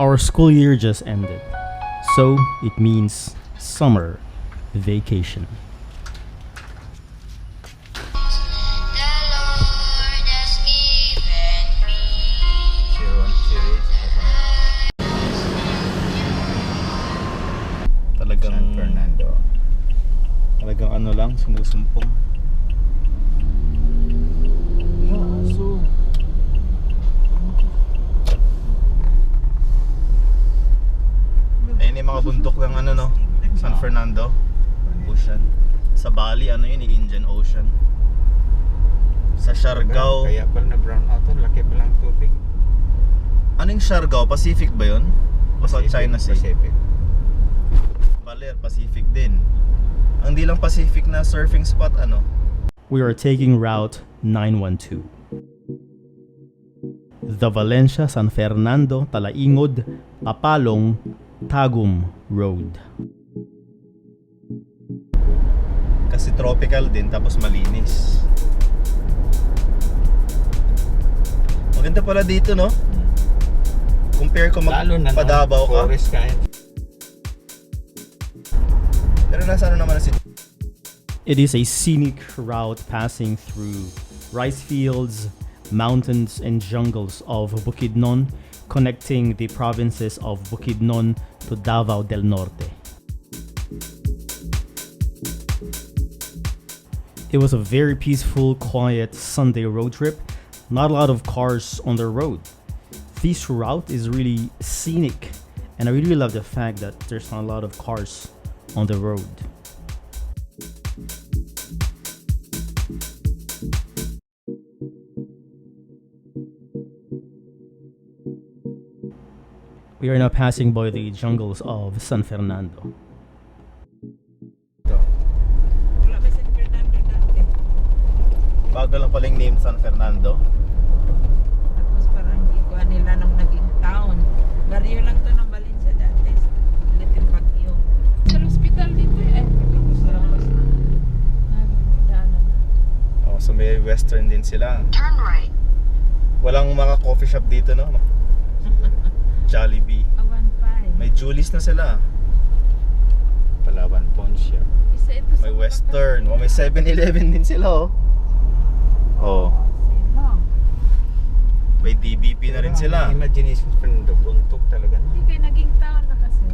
Our school year just ended, so it means summer vacation. Talagang San Fernando. Talagang ano lang, sumusumpong. Ayun yung mga bundok ng ano no, San Fernando Ocean. Sa Bali, ano yun, Indian Ocean. Sa Siargao, Kaya pala na brown out, laki pa lang tubig. ano yung Siargao? Pacific ba yun? O sa China Sea? Pacific. Baler, Pacific din. Ang di lang Pacific na surfing spot, ano? We are taking route 912. The Valencia-San Fernando-Talaingod-Kapalong-Tagum Road. Kasi tropical din, tapos malinis. Maganda pala dito, no? Compare ko Lalo na Davao ka. forest kahit. Pero nasa ano naman na si... It is a scenic route passing through rice fields, mountains, and jungles of Bukidnon, connecting the provinces of Bukidnon to Davao del Norte. It was a very peaceful, quiet Sunday road trip. Not a lot of cars on the road. This route is really scenic, and I really love the fact that there's not a lot of cars on the road. We are now passing by the jungles of San Fernando. Wala ba San Fernando dati? Bago lang pala yung name San Fernando. Tapos parang ikuha nila nung naging town. Baryo lang to ng Valencia dati. Little Bagyo. Sa hospital dito eh. Tapos na. Daanan na. Oh, so may western din sila. Turn right. Walang mga coffee shop dito, no? Jollibee. Awan pa eh. May Julie's na sila. Palawan Pawn Shop. Isa ito sa May western. Oh, may 7-Eleven din sila, oh. Oh. Sino? May DBP na rin sila. Imagination Fernando, buntok talaga. Hindi kayo naging town na kasi.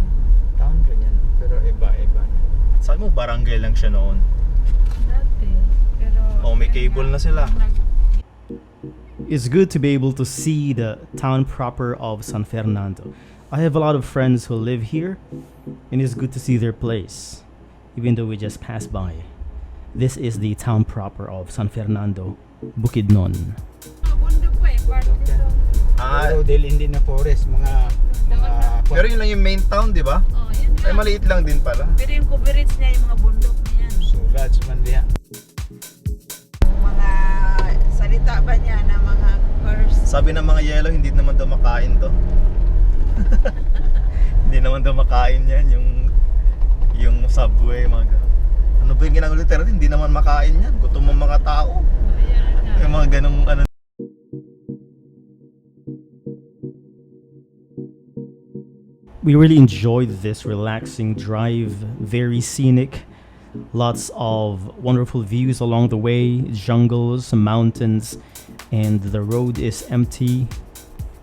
Town rin yan. Pero iba-iba na. Sabi mo, barangay lang siya noon. Dati. Pero... Oh, may cable na sila. It's good to be able to see the town proper of San Fernando. I have a lot of friends who live here, and it's good to see their place, even though we just passed by. This is the town proper of San Fernando, Bukidnon. Bundok pa eh. Part dito. Pero dahil hindi na forest, mga Pero yun lang yung main town, di ba? Oh, yun Ay, na. maliit lang din pala. Pero yung coverage niya, yung mga bundok na yan. sulat man diya. Mga salita ba niya na mga curse? Sabi ng mga yellow, hindi naman daw makain to. Hindi naman daw makain yan, yung subway, mga ganun. Ano ba yung ginagawa literal? Hindi naman makain yan. Gutom ang mga tao. Ayan na. Yung mga ganung ano. We really enjoyed this relaxing drive, very scenic, lots of wonderful views along the way, jungles, mountains, and the road is empty.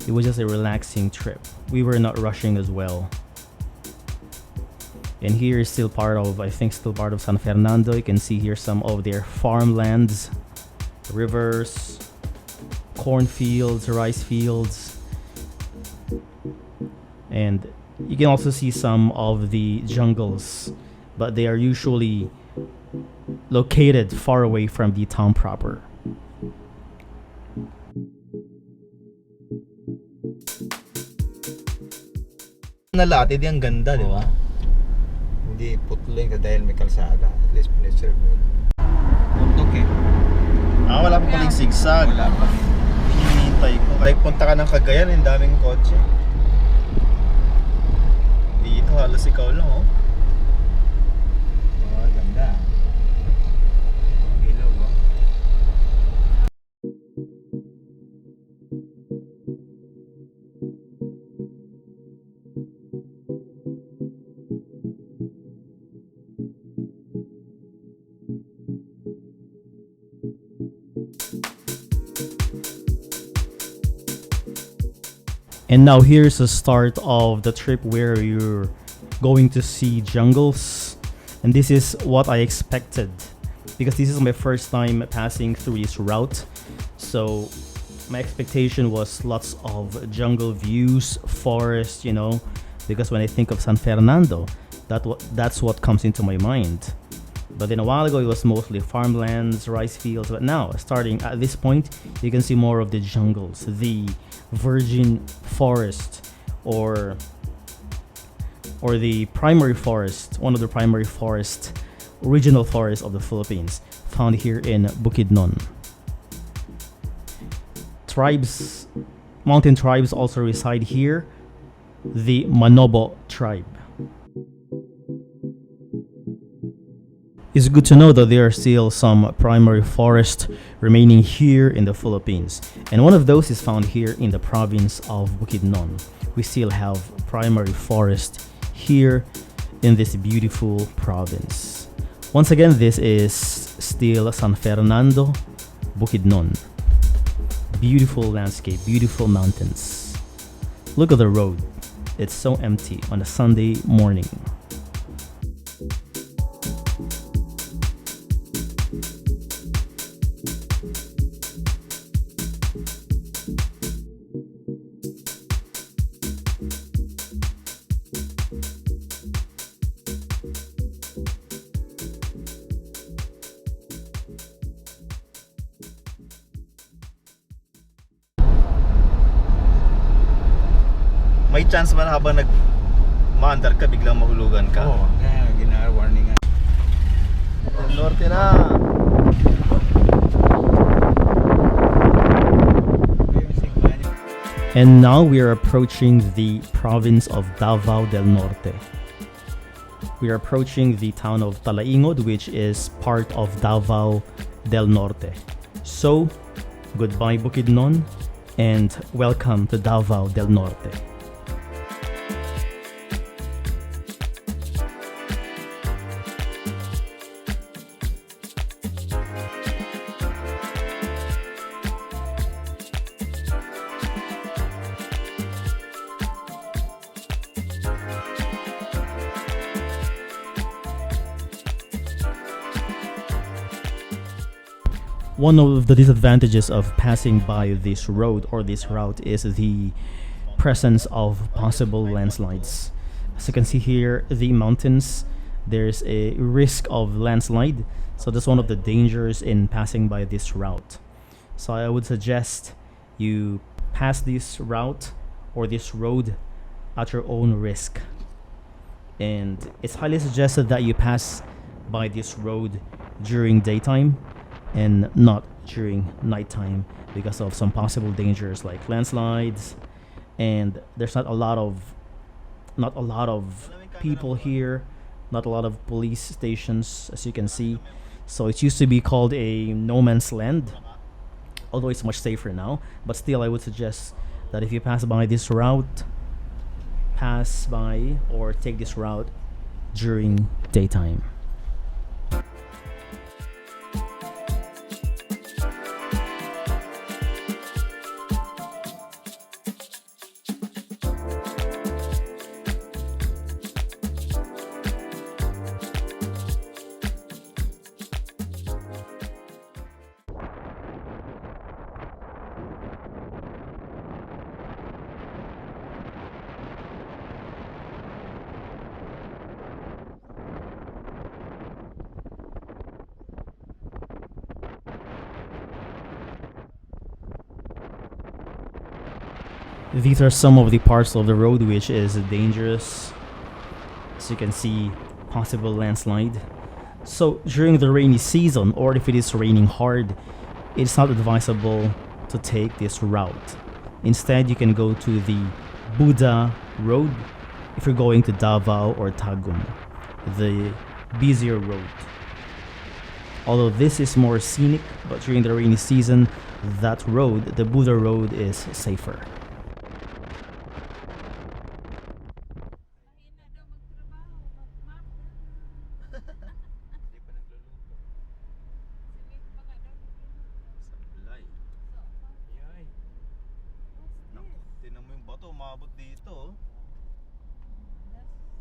It was just a relaxing trip. We were not rushing as well. And here is still part of, I think, still part of San Fernando. You can see here some of their farmlands, rivers, cornfields, rice fields, and you can also see some of the jungles, but they are usually located far away from the town proper. Nalatid yung ganda, di ba? Hindi putling ka dahil may kalsada. At least piniserve mo. Buntok eh. Ah, wala pa paling zigzag. Wala pa. Hinihintay ko. Like, punta ka ng Cagayan, yung daming kotse. Dito, halos ikaw lang, oh. Oh, ganda. Ilaw, oh. And now here's the start of the trip where you're going to see jungles. And this is what I expected because this is my first time passing through this route. So my expectation was lots of jungle views, forest, because when I think of San Fernando, that's what comes into my mind. But then a while ago, it was mostly farmlands, rice fields. But now, starting at this point, you can see more of the jungles, the virgin forest, or the primary forest, one of the primary forest, original forests of the Philippines, found here in Bukidnon. Mountain tribes also reside here, the Manobo tribe. It's good to know that there are still some primary forests remaining here in the Philippines. And one of those is found here in the province of Bukidnon. We still have primary forest here in this beautiful province. Once again, this is still San Fernando, Bukidnon. Beautiful landscape, beautiful mountains. Look at the road. It's so empty on a Sunday morning. May chance man habang maandar ka, biglang mahulugan ka. Oo, kaya gina-warning nga. Norte na! And now we are approaching the province of Davao del Norte. We are approaching the town of Talaingod, which is part of Davao del Norte. So, goodbye Bukidnon, and welcome to Davao del Norte. One of the disadvantages of passing by this road or this route is the presence of possible landslides. As you can see here, the mountains, there's a risk of landslide. So that's one of the dangers in passing by this route. So I would suggest you pass this route or this road at your own risk. And it's highly suggested that you pass by this road during daytime and not during nighttime because of some possible dangers like landslides, and there's not a lot of people here, not a lot of police stations, as you can see. So it used to be called a no man's land, although it's much safer now. But still, I would suggest that if you pass by this route, pass by or take this route during daytime. These are some of the parts of the road which is dangerous. As you can see, possible landslide. So during the rainy season, or if it is raining hard, it's not advisable to take this route. Instead, you can go to the Buda road if you're going to Davao or Tagum, the busier road. Although this is more scenic, but during the rainy season, that road, the Buda road, is safer. umabot dito.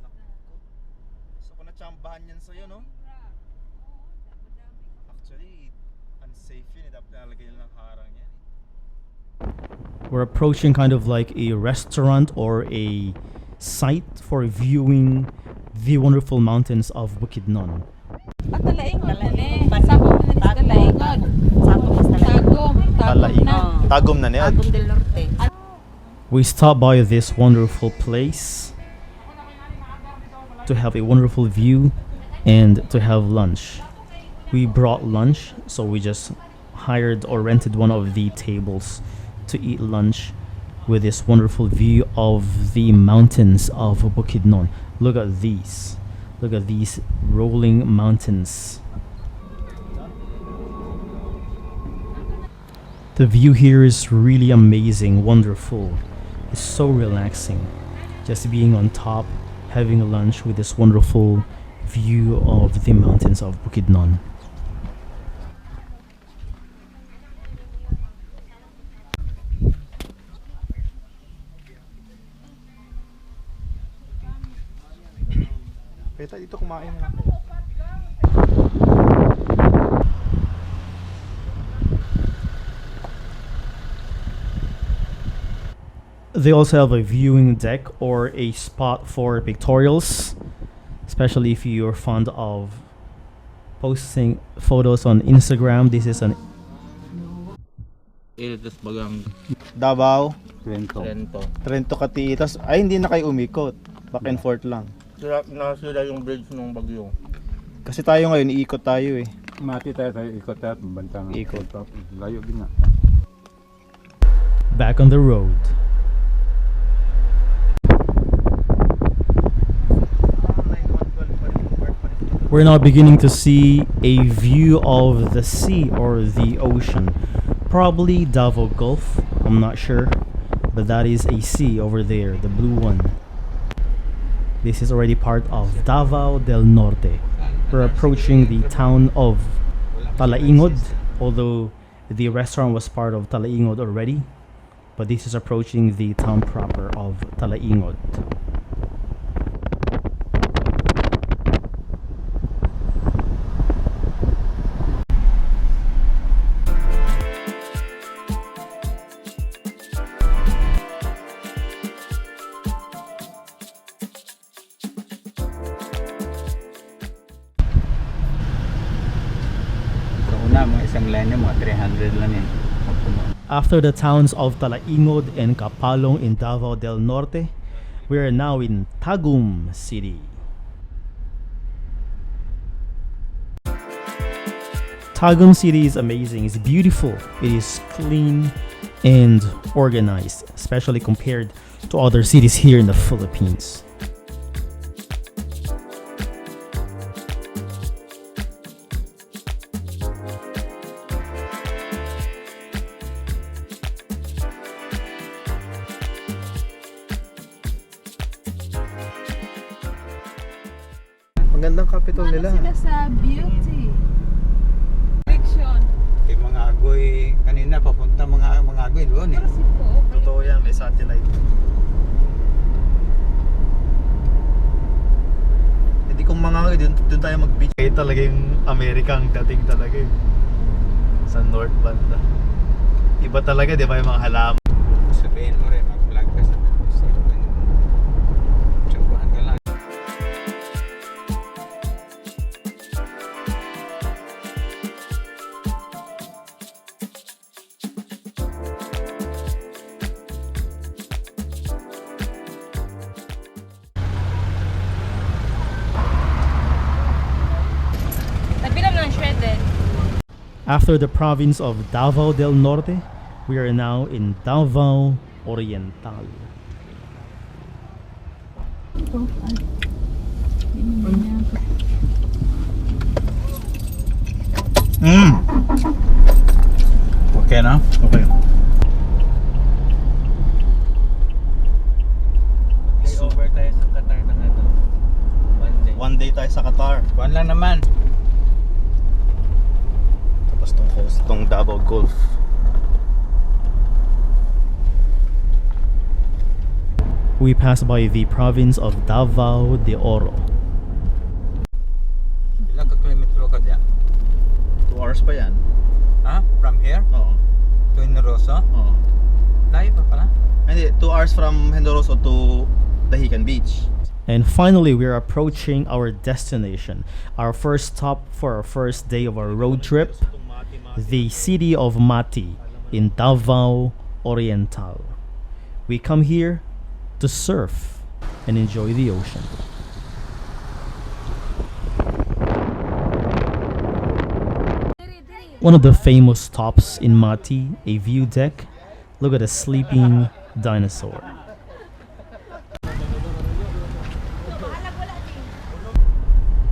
Naku. So kung natsambahan yan sa'yo, no? Actually, unsafe yun. Dapat nalagay nila ng harang yan. We're approaching kind of like a restaurant or a site for viewing the wonderful mountains of Bukidnon. Talaingod. Sakop na rin Talaingod. Tagum. Tagum na niya. Davao del Norte. We stopped by this wonderful place to have a wonderful view and to have lunch. We brought lunch, so we just hired or rented one of the tables to eat lunch with this wonderful view of the mountains of Bukidnon. Look at these. Look at these rolling mountains. The view here is really amazing, wonderful. It's so relaxing. Just being on top, having lunch with this wonderful view of the mountains of Bukidnon. Kaya dito kumain na. They also have a viewing deck or a spot for pictorials, especially if you're fond of posting photos on Instagram. This is an Ilitas bagang Davao, Trento Kati. Tas ay hindi na kayo umikot. Back and forth lang. Nasira yung bridge ng bagyo. Kasi tayo ngayon iikot tayo eh. Mati tayo ikot at bantang Ikot. Layo din nga. back on the road. We're now beginning to see a view of the sea or the ocean. Probably Davao Gulf, I'm not sure. But that is a sea over there, the blue one. This is already part of Davao del Norte. We're approaching the town of Talaingod, although the restaurant was part of Talaingod already. But this is approaching the town proper of Talaingod. Isang line na mga 300 lang yan. After the towns of Talaingod and Kapalong in Davao del Norte, we are now in Tagum City. Tagum City is amazing. It's beautiful. It is clean and organized, especially compared to other cities here in the Philippines. Magandang capital nila. Sila sa beauty. Fiction. Kay mga agoy kanina papunta mga agoy doon eh. Kasi po. Totoo yan, may satellite. Hindi kung mga doon tayo mag-beach. Kaya talaga yung Amerika ang dating talaga eh. Sa North banda. Iba talaga, di ba yung mga halaman? Sabihin mo rin mag-vlog ka sa tsubuhan ka lang. After the province of Davao del Norte, we are now in Davao Oriental. Okay na? Okay. Layover tayo sa Qatar na ano. One day tayo sa Qatar. Kuan lang naman. Tapos tong Davao Gulf. We pass by the province of Davao de Oro. Ilang ka-kilometro ka dyan? 2 hours pa yan. Ha? From here? Oo. To Inoroso? Oo. Layo pa pala? Hindi, 2 hours from Hendoroso to Dahican Beach. And finally, we're approaching our destination. Our first stop for our first day of our road trip, the city of Mati in Davao Oriental. We come here to surf and enjoy the ocean. One of the famous stops in Mati, a view deck. Look at a sleeping dinosaur.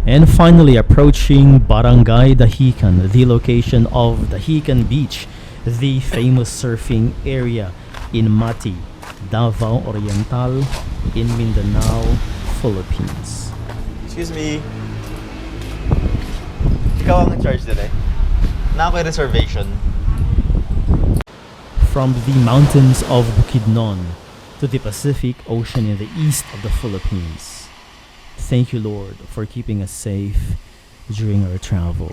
And finally, approaching Barangay Dahican, the location of Dahican Beach, the famous surfing area in Mati, Davao Oriental, in Mindanao, Philippines. Excuse me. Ikaw ang in-charge din eh. Na ako'y reservation. From the mountains of Bukidnon to the Pacific Ocean in the east of the Philippines. Thank you, Lord, for keeping us safe during our travel.